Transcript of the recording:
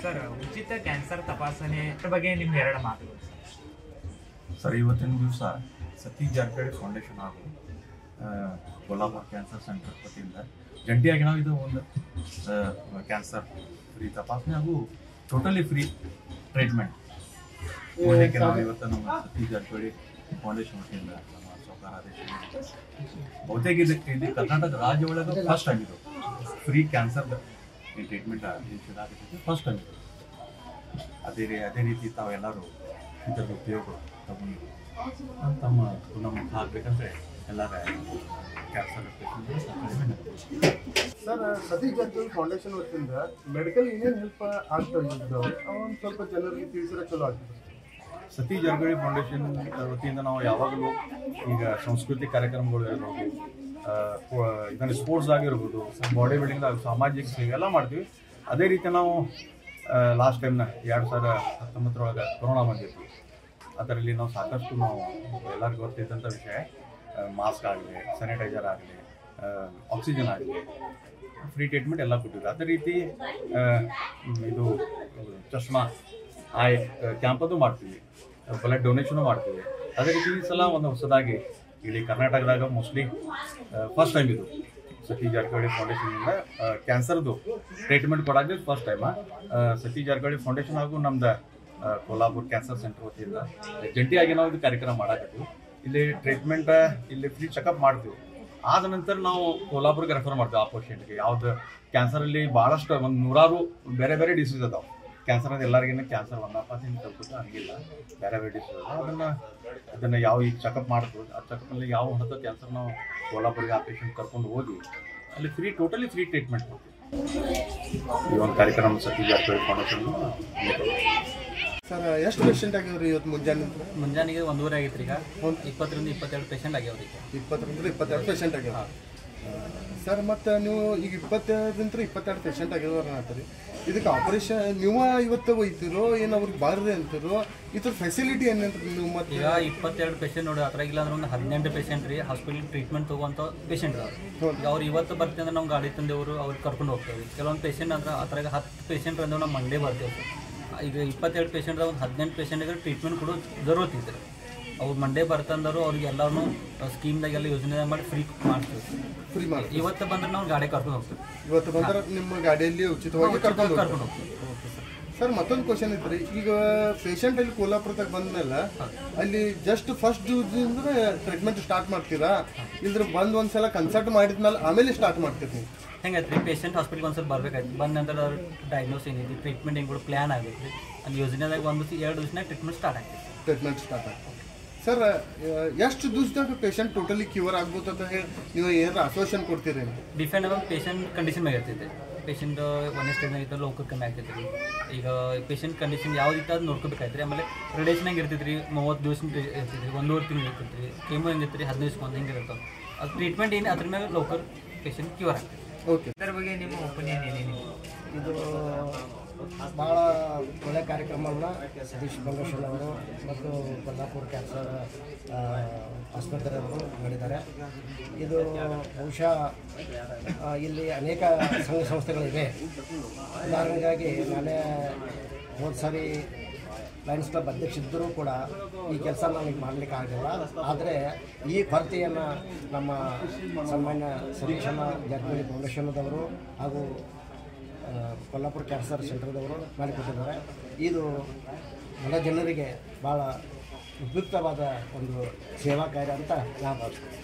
Sir, ಉಚಿತ cancer ತಪಾಸಣೆ ಬಗ್ಗೆ ನಿಮ್ಮ ಎರಡು ಮಾತುಗಳು ಸರ್. ಇವತ್ತಿನ ದಿವಸ ಸತೀಶ್ ಜಾರಕಿಹೊಳಿ ಫೌಂಡೇಶನ್ ಹಾಗೂ ಕೋಲಾಪುರ ಕ್ಯಾನ್ಸರ್ ಸೆಂಟರ್ ವತಿಯಿಂದ ಜಂಟಿಯಾಗಿ ನಾವು ಇದು ಒಂದು ಕ್ಯಾನ್ಸರ್ ಫ್ರೀ ತಪಾಸಣೆ ಹಾಗೂ ಟೋಟಲಿ ಫ್ರೀ ಟ್ರೀಟ್ಮೆಂಟ್ ಮಾಡಲಿಕ್ಕೆ ನಾವು ಇವತ್ತು ನಮ್ಮ ಸತೀಶ್ ಜಾರಕಿಹೊಳಿ ಫೌಂಡೇಶನ್ ವತಿಯಿಂದ ನಮ್ಮ ಸರ್ಕಾರ ಆದೇಶ ಬಹುತೇಕ ಇದು ಕರ್ನಾಟಕ ರಾಜ್ಯ ಒಳಗೆ ಫಸ್ಟ್ ಆಗಿದ್ದು ಫ್ರೀ ಕ್ಯಾನ್ಸರ್ ಟ್ರೀಟ್ಮೆಂಟ್ ದೇಶದಾಗೈತಿ ಫಸ್ಟ್ ಆಗಿದ್ದು. ಅದೇ ರೀತಿ ತಾವೆಲ್ಲರೂ ಇದರ ಉಪಯೋಗ ತಗೊಂಡು ತಮ್ಮ ಗುಣಮುಖ ಆಗಬೇಕಂದ್ರೆ ಎಲ್ಲರ cancer sir, Satish Jarkiholi foundation ವತಿಯಿಂದ ಮೆಡಿಕಲ್ ಏನೇನು ಹೆಲ್ಪ್ ಆಗ್ತಾ ಇದ್ದು ಒಂದು ಸ್ವಲ್ಪ ಜನರಿಗೆ ತಿಳಿಸಿದ್ರೆ ಚಲೋ ಆಗ್ತದೆ. ಸತೀಶ್ ಜಾರಕಿಹೊಳಿ ಫೌಂಡೇಶನ್ ವತಿಯಿಂದ ನಾವು ಯಾವಾಗಲೂ ಈಗ ಸಾಂಸ್ಕೃತಿಕ ಕಾರ್ಯಕ್ರಮಗಳು ಇರ್ಬೋದು, ಇದನ್ನು ಸ್ಪೋರ್ಟ್ಸ್ ಆಗಿರ್ಬೋದು, ಬಾಡಿ ಬಿಲ್ಡಿಂಗ್ ಸಾಮಾಜಿಕ ಸೇವೆ ಎಲ್ಲ ಮಾಡ್ತೀವಿ. ಅದೇ ರೀತಿ ನಾವು ಲಾಸ್ಟ್ ಟೈಮ್ನ 2019 ಕೊರೋನಾ ಬಂದಿತ್ತು. ಅದರಲ್ಲಿ ನಾವು ಸಾಕಷ್ಟು ನಾವು ಎಲ್ಲರಿಗೂ ಗೊತ್ತಿದ್ದಂಥ ವಿಷಯ ಮಾಸ್ಕ್ ಆಗಲಿ, ಸ್ಯಾನಿಟೈಸರ್ ಆಗಲಿ, ಆಕ್ಸಿಜನ್ ಆಗಲಿ ಫ್ರೀ ಟ್ರೀಟ್ಮೆಂಟ್ ಎಲ್ಲ ಕೊಟ್ಟಿದ್ರು. ಅದೇ ರೀತಿ ಇದು ಚಶ್ಮಾ ಐ ಕ್ಯಾಂಪದು ಮಾಡ್ತೀವಿ, ಬ್ಲಡ್ ಡೊನೇಷನು ಮಾಡ್ತೀವಿ. ಅದೇ ರೀತಿ ಈ ಸಲ ಒಂದು ಹೊಸದಾಗಿ ಇಡೀ ಕರ್ನಾಟಕದಾಗ ಮೋಸ್ಟ್ಲಿ ಫಸ್ಟ್ ಟೈಮ್ ಇದು ಸತೀಶ್ ಜಾರಕಿಹೊಳಿ ಫೌಂಡೇಶನ್ನಿಂದ ಕ್ಯಾನ್ಸರ್ದು ಟ್ರೀಟ್ಮೆಂಟ್ ಕೊಡೋದು first time. Satish Jarkiholi foundation ಹಾಗೂ ನಮ್ದು ಕೋಲಾಪುರ ಕ್ಯಾನ್ಸರ್ ಸೆಂಟರ್ ವತಿಯಿಂದ ಜಂಟಿಯಾಗಿ ನಾವು ಇದು ಕಾರ್ಯಕ್ರಮ ಮಾಡಾಕತ್ತೀವಿ. ಇಲ್ಲಿ ಟ್ರೀಟ್ಮೆಂಟ್ ಇಲ್ಲಿ ಫ್ರೀ ಚೆಕಪ್ ಮಾಡ್ತೀವಿ. ಆದ ನಂತರ ನಾವು ಕೋಲಾಪುರಕ್ಕೆ ರೆಫರ್ ಮಾಡ್ತೀವಿ. ಆ ಪೇಷಂಟ್ಗೆ ಯಾವ್ದು ಕ್ಯಾನ್ಸರಲ್ಲಿ ಭಾಳಷ್ಟು ಒಂದು 100 ಬೇರೆ ಬೇರೆ ಡಿಸೀಸ್ ಅದಾವೆ. ಕ್ಯಾನ್ಸರ್ ಅಂದ್ರೆ ಎಲ್ಲರಿಗಿನ್ನ ಕ್ಯಾನ್ಸರ್ ಒಂದಪ್ಪಾಸಿಂದ ತಲುಪುತ್ತೆ ಹಂಗಿಲ್ಲ, ಬೇರೆ ಬೇರೆ ಡಿಸೀಸ್ ಅದಾವೆ. ಅದನ್ನು ಯಾವ ಈಗ ಚೆಕಪ್ ಮಾಡ್ತೀವಿ, ಆ ಚೆಕಪ್ಪಲ್ಲಿ ಯಾವ ಹೊರತ ಕ್ಯಾನ್ಸರ್ ನಾವು ಕೋಲಾಪುರಿಗೆ ಆ ಪೇಷಂಟ್ ಕರ್ಕೊಂಡು ಹೋಗಿ ಅಲ್ಲಿ ಟೋಟಲಿ ಫ್ರೀ ಟ್ರೀಟ್ಮೆಂಟ್ ಮಾಡ್ತೀವಿ. ಈ ಒಂದು ಕಾರ್ಯಕ್ರಮ ಸತೀಶ್ ಜಾರಕಿಹೊಳಿ ಫೌಂಡೇಶನ್. ಸರ್, ಎಷ್ಟು ಪೇಷಂಟ್ ಆಗ್ಯಾವ್ರಿ ಇವತ್ತು ಮುಂಜಾನೆಗೆ 1:30 ಆಗೈತ್ರಿ. ಈಗ 20 ರಿಂದ 22 ಪೇಷಂಟ್ ಆಗ್ಯಾವ್ರಿ. 20 ರಿಂದ 22 ಪೇಷಂಟ್ ಆಗ್ಯಾವ. ಸರ್, ಮತ್ತು ನೀವು ಈಗ 20 ರಿಂದ 22 ಪೇಷಂಟ್ ಆಗ್ಯಾವ ಅಂತೀರಿ. ಇದಕ್ಕೆ ಆಪರೇಷನ್ ನೀವು ಇವತ್ತು ಒಯ್ತಿರೋ ಏನು ಅವ್ರಿಗೆ ಬಾರ್ರಿ ಅಂತಿರೋ ಇದ್ರ ಫೆಸಿಲಿಟಿ ಏನಂತ ನೀವು ಮತ್ತೆ ಈಗ 22 ಪೇಷಂಟ್ ನೋಡಿ ಅದ್ರಾಗಿಲ್ಲ ಅಂದ್ರೆ ಒಂದು 18 ಪೇಷಂಟ್ ರೀ ಹಾಸ್ಪಿಟಲ್ ಟ್ರೀಟ್ಮೆಂಟ್ ತಗೋಂಥ ಪೇಷಂಟ್ ಈಗ ಅವ್ರು ಇವತ್ತು ಬರ್ತೀವಿ ಅಂದ್ರೆ ನಾವು ಗಾಡಿ ತಂದೇವರು ಅವ್ರಿಗೆ ಕರ್ಕೊಂಡು ಹೋಗ್ತೇವೆ. ಕೆಲವೊಂದು ಪೇಷಂಟ್ ಅಂದ್ರೆ ಅದ್ರಾಗ 10 ಪೇಷಂಟ್ ಅಂದ್ರೆ ನಾವು ಮಂಡೇ ಬರ್ತೇವೆ. ಈಗ 22 ಪೇಷಂಟ್ದಾಗ ಒಂದು 18 ಪೇಷಂಟ್ಗೆ ಟ್ರೀಟ್ಮೆಂಟ್ ಕೊಡೋ ಜರೂರತ್ ಇದ್ರೆ ಅವ್ರು ಮಂಡೇ ಬರ್ತಂದರು ಅವ್ರಿಗೆ ಎಲ್ಲರೂ ಸ್ಕೀಮ್ದಾಗೆಲ್ಲ ಯೋಜನೆ ಮಾಡಿ ಫ್ರೀ ಮಾಡ್ತೀವಿ. ಇವತ್ತು ಬಂದ್ರೆ ನಾವು ಗಾಡಿ ಕರ್ಕೊಂಡು ಹೋಗ್ತೀವಿ. ಇವತ್ತು ಬಂದ್ರೆ ನಿಮ್ಮ ಗಾಡಿಯಲ್ಲಿ ಉಚಿತವಾಗಿ ಕರ್ಕೊಂಡು ಹೋಗ್ತೀವಿ. ಸರ್, ಮತ್ತೊಂದು ಕ್ವಶನ್ ಇತ್ತು ರೀ. ಈಗ ಪೇಷಂಟ್ ಅಲ್ಲಿ ಕೋಲಾಪುರದಾಗ ಬಂದ್ಮೇಲೆ ಅಲ್ಲಿ ಜಸ್ಟ್ ಫಸ್ಟ್ ಅಂದ್ರೆ ಟ್ರೀಟ್ಮೆಂಟ್ ಸ್ಟಾರ್ಟ್ ಮಾಡ್ತೀರಾ, ಇಲ್ದ್ರ ಒಂದ್ಸಲ ಕನ್ಸಲ್ಟ್ ಮಾಡಿದ್ಮೇಲೆ ಆಮೇಲೆ ಸ್ಟಾರ್ಟ್ ಮಾಡ್ತೀರಿ ನೀವು? ಹೆಂಗೈತೆ ರೀ, ಪೇಷಂಟ್ ಹಾಸ್ಪಿಟ್ಲ್ಗೆ ಒಂದ್ಸಲ ಬರ್ಬೇಕಾಯ್ತು. ಬಂದ ನಂತರ ಅವ್ರ ಡಯಾಗ್ನೋಸ್ ಏನಿದೆ, ಟ್ರೀಟ್ಮೆಂಟ್ ಹೆಂಗೆ ಕೂಡ ಪ್ಲ್ಯಾನ್ ಆಗೈತೆ ರೀ. ಅಲ್ಲಿ ಯೋಜನೆದಾಗ 1-2 ದಿವಸನಾಗ ಟ್ರೀಟ್ಮೆಂಟ್ ಸ್ಟಾರ್ಟ್ ಆಗ್ತದೆ. ಸರ್, ಎಷ್ಟು ದಿವಸದಾಗ ಪೇಷಂಟ್ ಟೋಟಲಿ ಕ್ಯೂರ್ ಆಗ್ಬೋದು ಅಂತ ಹೇಳಿ ನೀವು ಏನಾರು ಅಸೋಸಿಯೇಷನ್ ಕೊಡ್ತೀರಿ? ಡಿಪೆಂಡ್ ಆನ್ ಪೇಷಂಟ್ ಕಂಡೀಷನ್ ಮ್ಯಾಗ ಇರ್ತೈತೆ. ಪೇಷಂಟ್ ಒಂದೇ ಸ್ಟೇಜ್ನಾಗ ಇತ್ತು ಲೋಕ ಕಮ್ಮಿ ಆಗ್ತೈತೆ ರೀ. ಈಗ ಪೇಷಂಟ್ ಕಂಡೀಷನ್ ಯಾವ್ದಿತ್ತು ಅದು ನೋಡ್ಕೋಬೇಕಾಯ್ತು ರೀ. ಆಮೇಲೆ ರೇಡಿಯೇಷನಾಗ ಇರ್ತೈತೆ ರೀ, 30 ದಿವಸ ಇರ್ತೈತೆ ರೀ, 1.5 ತಿಂಗಳು ಇರ್ತೈತೆ ರೀ. ಕೆಮ್ಮು ಹೆಂಗಿತ್ತು ರೀ, 15 ದಿವಸ ಹಿಂಗೆ ಇರ್ತವೆ. ಅದು ಟ್ರೀಟ್ಮೆಂಟ್ ಏನು ಅದ್ರ ಮೇಲೆ ಲೋಕಲ್ ಪೇಷಂಟ್ ಕ್ಯೂರ್ ಆಗ್ತೈತೆ. ಓಕೆ, ಇದರ ಬಗ್ಗೆ ನಿಮ್ಮ ಒಪಿನಿಯನ್ ಏನೇನು? ಇದು ಭಾಳ ಒಳ್ಳೆಯ ಕಾರ್ಯಕ್ರಮವನ್ನು ಸತೀಶ್ ಫೌಂಡೇಶನ್ ಅವರು ಮತ್ತು ಕೊಲ್ಲಾಪುರ ಕ್ಯಾನ್ಸರ್ ಆಸ್ಪತ್ರೆಯವರು ಮಾಡಿದ್ದಾರೆ. ಇದು ಬಹುಶಃ ಇಲ್ಲಿ ಅನೇಕ ಸಂಘ ಸಂಸ್ಥೆಗಳಿವೆ. ಉದಾಹರಣೆಗಾಗಿ ನಾನೇ ಹೋದ ಸಾರಿ ಲಯನ್ಸ್ ಕ್ಲಬ್ ಅಧ್ಯಕ್ಷ ಇದ್ದರೂ ಕೂಡ ಈ ಕೆಲಸ ನನಗೆ ಮಾಡಲಿಕ್ಕೆ ಆಗಲಿಲ್ಲ. ಆದರೆ ಈ ಕೊರತೆಯನ್ನು ನಮ್ಮ ಸನ್ಮಾನ್ಯ ಸತೀಶ್ ಜಾರಕಿಹೊಳಿ ಫೌಂಡೇಶನ್ದವರು ಹಾಗೂ ಕೊಲ್ಲಾಪುರ ಕ್ಯಾನ್ಸರ್ ಸೆಂಟರ್ದವರು ಮಾಡಿಕೊಟ್ಟಿದ್ದಾರೆ. ಇದು ಎಲ್ಲ ಜನರಿಗೆ ಭಾಳ ಉಪಯುಕ್ತವಾದ ಒಂದು ಸೇವಾ ಕಾರ್ಯ ಅಂತ ನಾನು ಭಾವಿಸ್ತೀನಿ.